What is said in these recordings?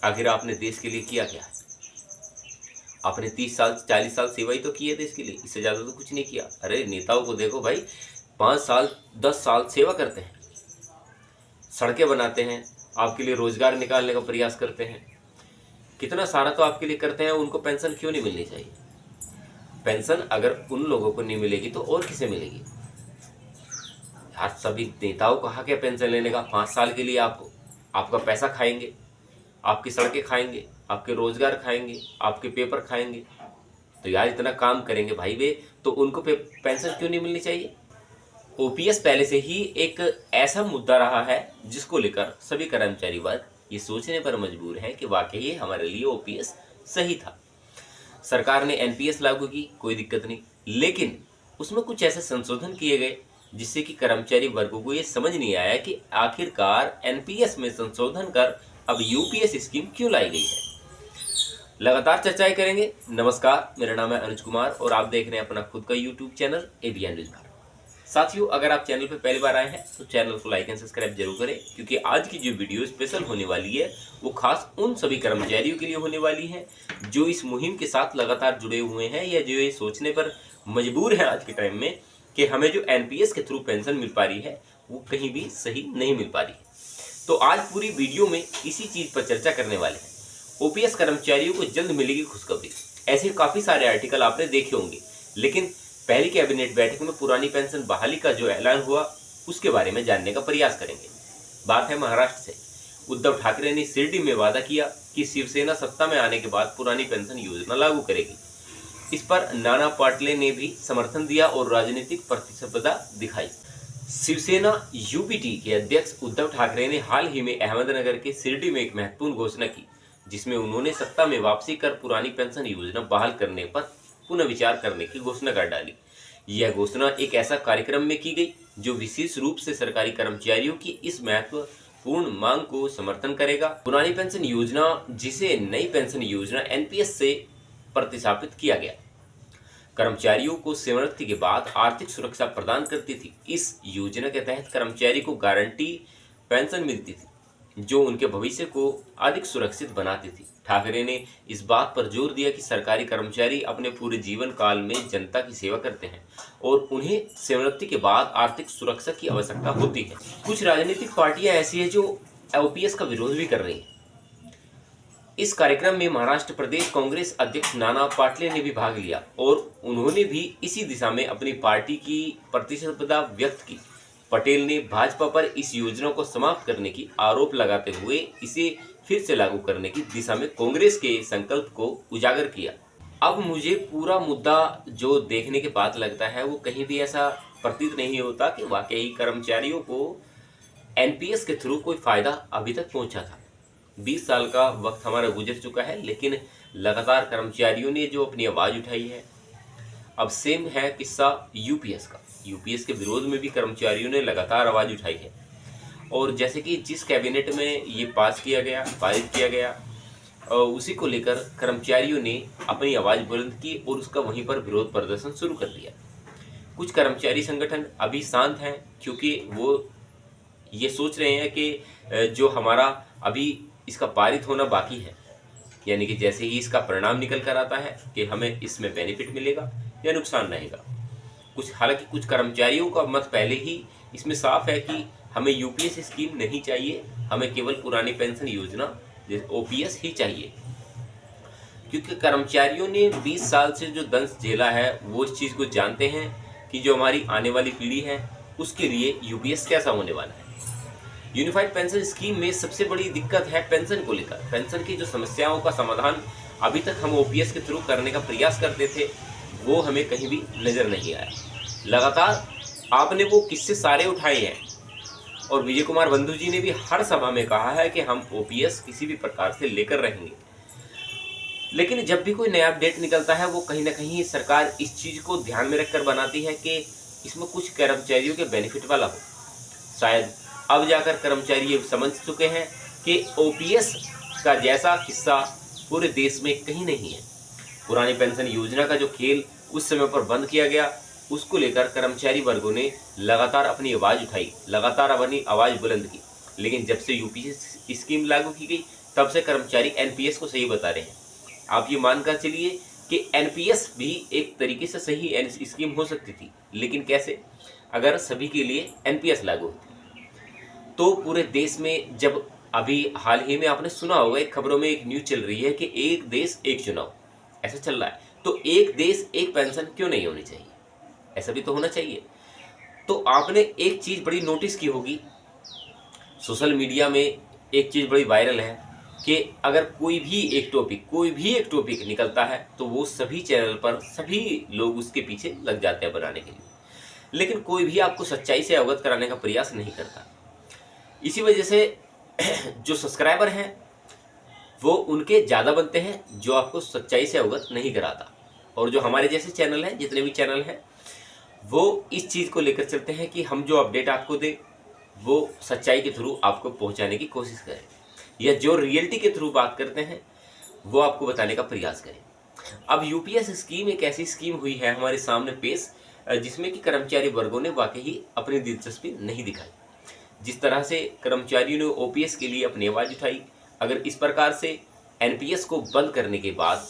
आखिर आपने देश के लिए किया क्या है? आपने 30 साल 40 साल सेवा ही तो की है देश के लिए, इससे ज़्यादा तो कुछ नहीं किया। अरे नेताओं को देखो भाई, 5 साल 10 साल सेवा करते हैं, सड़कें बनाते हैं, आपके लिए रोजगार निकालने का प्रयास करते हैं, कितना सारा तो आपके लिए करते हैं। उनको पेंशन क्यों नहीं मिलनी चाहिए? पेंशन अगर उन लोगों को नहीं मिलेगी तो और किसे मिलेगी? यार सभी नेताओं को हक है पेंशन लेने का। 5 साल के लिए आपका पैसा खाएंगे, आपकी सड़कें खाएंगे, आपके रोजगार खाएंगे, आपके पेपर खाएंगे। तो यार इतना काम करेंगे भाई वे, तो उनको पेंशन क्यों नहीं मिलनी चाहिए? ओपीएस पहले से ही एक ऐसा मुद्दा रहा है जिसको लेकर सभी कर्मचारी वर्ग ये सोचने पर मजबूर है कि वाकई हमारे लिए ओपीएस सही था। सरकार ने एनपीएस लागू की, कोई दिक्कत नहीं, लेकिन उसमें कुछ ऐसे संशोधन किए गए जिससे कि कर्मचारी वर्गों को ये समझ नहीं आया कि आखिरकार एनपीएस में संशोधन कर अब यूपीएस स्कीम क्यों लाई गई है। लगातार चर्चाएं करेंगे। नमस्कार, मेरा नाम है अनुज कुमार और आप देख रहे हैं अपना खुद का YouTube channel ABN news Bharat. साथियों, अगर आप चैनल पर पहली बार आए हैं तो चैनल को लाइक एंड सब्सक्राइब जरूर करें, क्योंकि आज की जो वीडियो स्पेशल होने वाली है वो खास उन सभी कर्मचारियों के लिए होने वाली है जो इस मुहिम के साथ लगातार जुड़े हुए हैं या जो ये सोचने पर मजबूर है आज के टाइम में कि हमें जो एनपीएस के थ्रू पेंशन मिल पा रही है वो कहीं भी सही नहीं मिल पा रही है। तो आज पूरी वीडियो में इसी चीज पर चर्चा करने वाले हैं। ओपीएस कर्मचारियों को जल्द मिलेगी खुशखबरी। ऐसे काफी सारे आर्टिकल आपने देखे होंगे, लेकिन पहली कैबिनेट बैठक में पुरानी पेंशन बहाली का जो ऐलान हुआ उसके बारे में जानने का प्रयास करेंगे। बात है महाराष्ट्र से। उद्धव ठाकरे ने शिरडी में वादा किया कि शिवसेना सत्ता में आने के बाद पुरानी पेंशन योजना लागू करेगी। इस पर नाना पाटले ने भी समर्थन दिया और राजनीतिक प्रतिस्पर्धा दिखाई। शिवसेना यूपीटी के अध्यक्ष उद्धव ठाकरे ने हाल ही में अहमदनगर के शिरडी में एक महत्वपूर्ण घोषणा की, जिसमें उन्होंने सत्ता में वापसी कर पुरानी पेंशन योजना बहाल करने पर पुनः विचार करने की घोषणा कर डाली। यह घोषणा एक ऐसा कार्यक्रम में की गई जो विशेष रूप से सरकारी कर्मचारियों की इस महत्वपूर्ण मांग को समर्थन करेगा। पुरानी पेंशन योजना, जिसे नई पेंशन योजना एनपीएस से प्रतिस्थापित किया गया, कर्मचारियों को सेवानिवृत्ति के बाद आर्थिक सुरक्षा प्रदान करती थी। इस योजना के तहत कर्मचारी को गारंटी पेंशन मिलती थी जो उनके भविष्य को अधिक सुरक्षित बनाती थी। ठाकरे ने इस बात पर जोर दिया कि सरकारी कर्मचारी अपने पूरे जीवन काल में जनता की सेवा करते हैं और उन्हें सेवानिवृत्ति के बाद आर्थिक सुरक्षा की आवश्यकता होती है। कुछ राजनीतिक पार्टियां ऐसी हैं जो ओपीएस का विरोध भी कर रही हैं। इस कार्यक्रम में महाराष्ट्र प्रदेश कांग्रेस अध्यक्ष नाना पाटले ने भी भाग लिया और उन्होंने भी इसी दिशा में अपनी पार्टी की प्रतिबद्धता व्यक्त की। पटेल ने भाजपा पर इस योजना को समाप्त करने की आरोप लगाते हुए इसे फिर से लागू करने की दिशा में कांग्रेस के संकल्प को उजागर किया। अब मुझे पूरा मुद्दा जो देखने के बाद लगता है वो कहीं भी ऐसा प्रतीत नहीं होता कि वाकई कर्मचारियों को एनपीएस के थ्रू कोई फायदा अभी तक पहुंचा था। 20 साल का वक्त हमारा गुजर चुका है, लेकिन लगातार कर्मचारियों ने जो अपनी आवाज उठाई है। अब सेम है किस्सा यूपीएस का। यूपीएस के विरोध में भी कर्मचारियों ने लगातार आवाज उठाई है और जैसे कि जिस कैबिनेट में ये पास किया गया, पारित किया गया, उसी को लेकर कर्मचारियों ने अपनी आवाज बुलंद की और उसका वहीं पर विरोध प्रदर्शन शुरू कर दिया। कुछ कर्मचारी संगठन अभी शांत हैं क्योंकि वो ये सोच रहे हैं कि जो हमारा अभी इसका पारित होना बाकी है, यानी कि जैसे ही इसका परिणाम निकल कर आता है कि हमें इसमें बेनिफिट मिलेगा या नुकसान रहेगा। हालांकि कुछ कर्मचारियों का मत पहले ही इसमें साफ है कि हमें यूपीएस स्कीम नहीं चाहिए, हमें केवल पुरानी पेंशन योजना ओपीएस ही चाहिए, क्योंकि कर्मचारियों ने 20 साल से जो दंश झेला है वो इस चीज़ को जानते हैं कि जो हमारी आने वाली पीढ़ी है उसके लिए यूपीएस कैसा होने वाला है। यूनिफाइड पेंशन स्कीम में सबसे बड़ी दिक्कत है पेंशन को लेकर। पेंशन की जो समस्याओं का समाधान अभी तक हम ओपीएस के थ्रू करने का प्रयास करते थे वो हमें कहीं भी नजर नहीं आया। लगातार आपने वो किस्से सारे उठाए हैं और विजय कुमार बंधु जी ने भी हर सभा में कहा है कि हम ओपीएस किसी भी प्रकार से लेकर रहेंगे, लेकिन जब भी कोई नया अपडेट निकलता है वो कहीं ना कहीं सरकार इस चीज को ध्यान में रखकर बनाती है कि इसमें कुछ कर्मचारियों के बेनिफिट वाला हो। शायद अब जाकर कर्मचारी ये समझ चुके हैं कि ओपीएस का जैसा किस्सा पूरे देश में कहीं नहीं है। पुरानी पेंशन योजना का जो खेल उस समय पर बंद किया गया उसको लेकर कर्मचारी वर्गों ने लगातार अपनी आवाज उठाई, लगातार अपनी आवाज बुलंद की, लेकिन जब से यूपीएस स्कीम लागू की गई तब से कर्मचारी एनपीएस को सही बता रहे हैं। आप ये मानकर चलिए कि एनपीएस भी एक तरीके से सही स्कीम हो सकती थी, लेकिन कैसे? अगर सभी के लिए एनपीएस लागू होती तो पूरे देश में, जब अभी हाल ही में आपने सुना होगा, एक खबरों में एक न्यूज चल रही है कि एक देश एक चुनाव, ऐसा चल रहा है, तो एक देश एक पेंशन क्यों नहीं होनी चाहिए? ऐसा भी तो होना चाहिए। तो आपने एक चीज बड़ी नोटिस की होगी, सोशल मीडिया में एक चीज बड़ी वायरल है कि अगर कोई भी एक टॉपिक निकलता है तो वो सभी चैनल पर सभी लोग उसके पीछे लग जाते हैं बनाने के लिए, लेकिन कोई भी आपको सच्चाई से अवगत कराने का प्रयास नहीं करता। इसी वजह से जो सब्सक्राइबर हैं वो उनके ज़्यादा बनते हैं, जो आपको सच्चाई से अवगत नहीं कराता। और जो हमारे जैसे चैनल हैं, जितने भी चैनल हैं, वो इस चीज़ को लेकर चलते हैं कि हम जो अपडेट आपको दें वो सच्चाई के थ्रू आपको पहुंचाने की कोशिश करें, या जो रियलिटी के थ्रू बात करते हैं वो आपको बताने का प्रयास करें। अब यूपीएस स्कीम एक ऐसी स्कीम हुई है हमारे सामने पेश, जिसमें कि कर्मचारी वर्गों ने वाकई ही अपनी दिलचस्पी नहीं दिखाई। जिस तरह से कर्मचारियों ने ओपीएस के लिए अपनी आवाज़ उठाई, अगर इस प्रकार से एनपीएस को बंद करने के बाद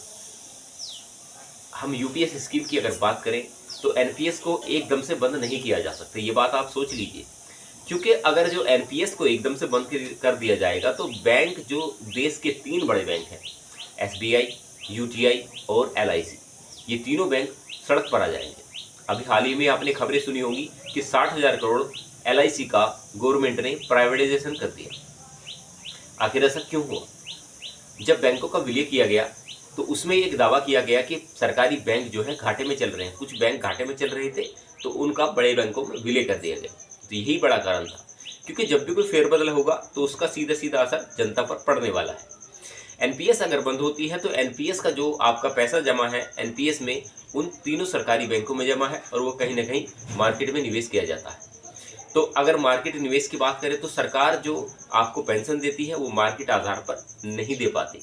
हम यूपीएस स्कीम की अगर बात करें तो एनपीएस को एकदम से बंद नहीं किया जा सकता, ये बात आप सोच लीजिए। क्योंकि अगर जो एनपीएस को एकदम से बंद कर दिया जाएगा तो बैंक, जो देश के 3 बड़े बैंक हैं, एसबीआई, यूटीआई और एलआईसी, ये तीनों बैंक सड़क पर आ जाएंगे। अभी हाल ही में आपने खबरें सुनी होंगी कि 60,000 करोड़ एलआईसी का गवर्नमेंट ने प्राइवेटाइजेशन कर दिया। आखिर ऐसा क्यों हुआ? जब बैंकों का विलय किया गया तो उसमें एक दावा किया गया कि सरकारी बैंक जो है घाटे में चल रहे हैं, कुछ बैंक घाटे में चल रहे थे, तो उनका बड़े बैंकों में विलय कर दिया गया। तो यही बड़ा कारण था, क्योंकि जब भी कोई फेरबदल होगा तो उसका सीधा सीधा असर जनता पर पड़ने वाला है। एनपीएस अगर बंद होती है तो एनपीएस का जो आपका पैसा जमा है एनपीएस में, उन तीनों सरकारी बैंकों में जमा है और वो कहीं ना कहीं मार्केट में निवेश किया जाता है। तो अगर मार्केट निवेश की बात करें तो सरकार जो आपको पेंशन देती है वो मार्केट आधार पर नहीं दे पाती।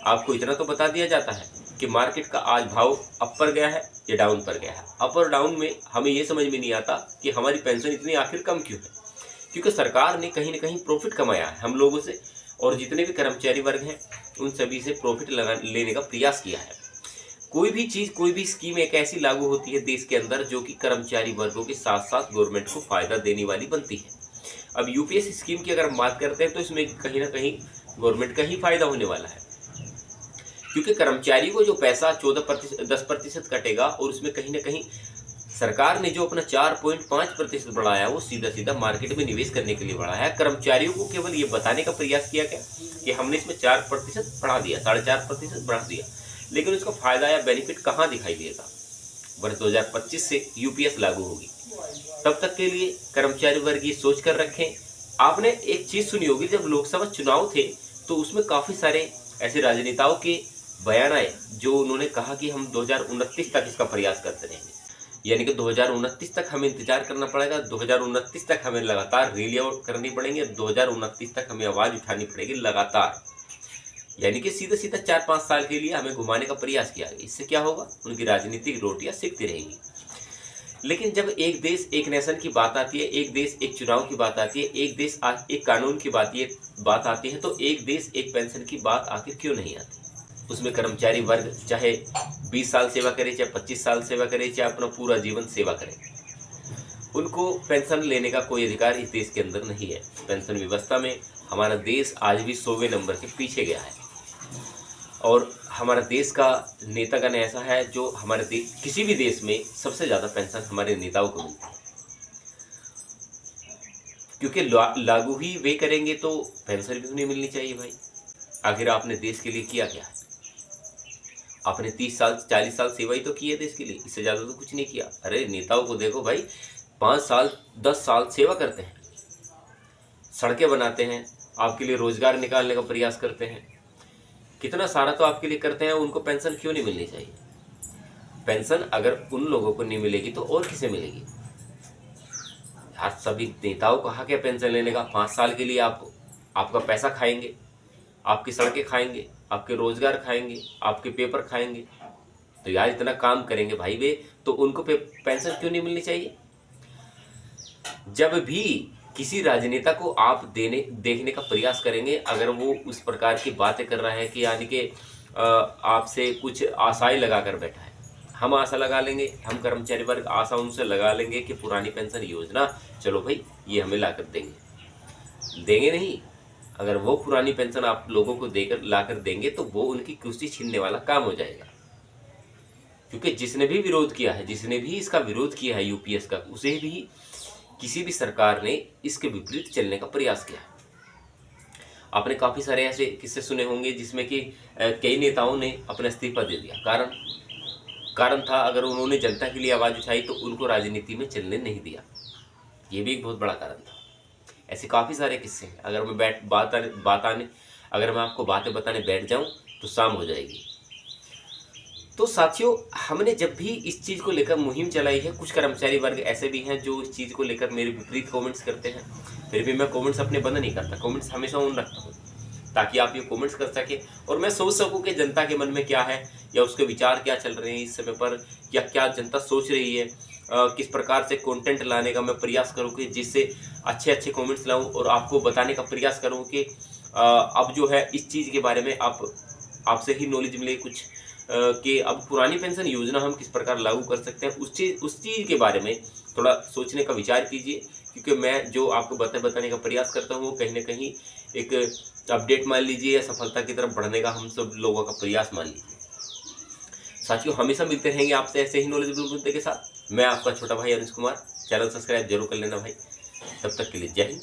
आपको इतना तो बता दिया जाता है कि मार्केट का आज भाव अप पर गया है या डाउन पर गया है। अप और डाउन में हमें ये समझ में नहीं आता कि हमारी पेंशन इतनी आखिर कम क्यों है, क्योंकि सरकार ने कहीं ना कहीं प्रॉफिट कमाया है हम लोगों से, और जितने भी कर्मचारी वर्ग हैं उन सभी से प्रॉफिट लेने का प्रयास किया है। कोई भी चीज़, कोई भी स्कीम एक ऐसी लागू होती है देश के अंदर जो कि कर्मचारी वर्गों के साथ साथ गवर्नमेंट को फायदा देने वाली बनती है। अब यूपीएस स्कीम की अगर हम बात करते हैं तो इसमें कहीं ना कहीं गवर्नमेंट का ही फायदा होने वाला है, क्योंकि कर्मचारी को जो पैसा 10% कटेगा और उसमें कहीं ना कहीं सरकार ने जो अपना 4.5% बढ़ाया वो सीधा सीधा मार्केट में निवेश करने के लिए बढ़ाया है। कर्मचारियों को केवल ये बताने का प्रयास किया गया कि हमने इसमें 4% बढ़ा दिया, 4.5% बढ़ा दिया, लेकिन उसका फायदा या बेनिफिट कहाँ दिखाई देगा? वर्ष 2025 से यूपीएस लागू होगी, तब तक के लिए कर्मचारी वर्ग ये सोच कर रखें। आपने एक चीज सुनी होगी, जब लोकसभा चुनाव थे तो उसमें काफी सारे ऐसे राजनेताओं के बयान आए जो उन्होंने कहा कि हम 2029 तक इसका प्रयास करते रहेंगे, यानी कि 2029 तक हमें इंतजार करना पड़ेगा, 2029 तक हमें लगातार रैलियां करनी पड़ेंगी, 2029 तक हमें आवाज उठानी पड़ेगी लगातार। यानी कि सीधा सीधा 4-5 साल के लिए हमें घुमाने का प्रयास किया गया। इससे क्या होगा? उनकी राजनीतिक रोटियां सिकती रहेंगी। लेकिन जब एक देश एक नेशन की बात आती है, एक देश एक चुनाव की बात आती है, एक देश एक कानून की बात आती है, तो एक देश एक पेंशन की बात आखिर क्यों नहीं आती? उसमें कर्मचारी वर्ग चाहे 20 साल सेवा करे, चाहे 25 साल सेवा करे, चाहे अपना पूरा जीवन सेवा करे, उनको पेंशन लेने का कोई अधिकार इस देश के अंदर नहीं है। पेंशन व्यवस्था में हमारा देश आज भी 100वें नंबर के पीछे गया है, और हमारा देश का नेतागण ऐसा है जो हमारे किसी भी देश में सबसे ज़्यादा पेंशन हमारे नेताओं को मिलती है, क्योंकि लागू ही वे करेंगे तो पेंशन भी उन्हें मिलनी चाहिए। भाई आखिर आपने देश के लिए किया क्या है? आपने 30 साल 40 साल सेवा ही तो की है देश के लिए, इससे ज़्यादा तो कुछ नहीं किया। अरे नेताओं को देखो भाई, 5 साल 10 साल सेवा करते हैं, सड़कें बनाते हैं, आपके लिए रोजगार निकालने का प्रयास करते हैं, कितना सारा तो आपके लिए करते हैं, उनको पेंशन क्यों नहीं मिलनी चाहिए? पेंशन अगर उन लोगों को नहीं मिलेगी तो और किसे मिलेगी? यार सभी नेताओं को हक है पेंशन लेने का। 5 साल के लिए आपका पैसा खाएंगे, आपकी सड़कें खाएंगे, आपके रोजगार खाएंगे, आपके पेपर खाएंगे, तो यार इतना काम करेंगे भाई वे, तो उनको पेंशन क्यों नहीं मिलनी चाहिए? जब भी किसी राजनेता को आप देखने का प्रयास करेंगे, अगर वो उस प्रकार की बातें कर रहा है कि यानी कि आपसे कुछ आशाएं लगा कर बैठा है, हम आशा लगा लेंगे, हम कर्मचारी वर्ग आशा उनसे लगा लेंगे कि पुरानी पेंशन योजना चलो भाई ये हमें ला कर देंगे नहीं। अगर वो पुरानी पेंशन आप लोगों को देकर ला कर देंगे तो वो उनकी कुर्सी छीनने वाला काम हो जाएगा। क्योंकि जिसने भी विरोध किया है, जिसने भी इसका विरोध किया है यूपीएस का, उसे भी किसी भी सरकार ने इसके विपरीत चलने का प्रयास किया है। आपने काफ़ी सारे ऐसे किस्से सुने होंगे जिसमें कि कई नेताओं ने अपना इस्तीफा दे दिया। कारण था, अगर उन्होंने जनता के लिए आवाज़ उठाई तो उनको राजनीति में चलने नहीं दिया। ये भी एक बहुत बड़ा कारण था। ऐसे काफ़ी सारे किस्से हैं। अगर मैं आपको बातें बताने बैठ जाऊं तो शाम हो जाएगी। तो साथियों, हमने जब भी इस चीज़ को लेकर मुहिम चलाई है, कुछ कर्मचारी वर्ग ऐसे भी हैं जो इस चीज़ को लेकर मेरे विपरीत कमेंट्स करते हैं, फिर भी मैं कमेंट्स अपने बंद नहीं करता, कमेंट्स हमेशा ऑन रखता हूँ ताकि आप ये कमेंट्स कर सके और मैं सोच सकूँ कि जनता के मन में क्या है या उसके विचार क्या चल रहे हैं इस समय पर, या क्या जनता सोच रही है, किस प्रकार से कंटेंट लाने का मैं प्रयास करूँ कि जिससे अच्छे कमेंट्स लाऊँ और आपको बताने का प्रयास करूँ कि अब जो है इस चीज़ के बारे में आपसे ही नॉलेज मिले कुछ, कि अब पुरानी पेंशन योजना हम किस प्रकार लागू कर सकते हैं, उस चीज़ के बारे में थोड़ा सोचने का विचार कीजिए। क्योंकि मैं जो आपको बताने का प्रयास करता हूँ वो कहीं ना कहीं एक अपडेट मान लीजिए या सफलता की तरफ बढ़ने का हम सब लोगों का प्रयास मान लीजिए। साथियों, हमेशा मिलते रहेंगे आपसे ऐसे ही नॉलेजेबल मुद्दे के साथ। मैं आपका छोटा भाई अनिश कुमार। चैनल सब्सक्राइब जरूर कर लेना भाई। तब तक के लिए जय हिंद।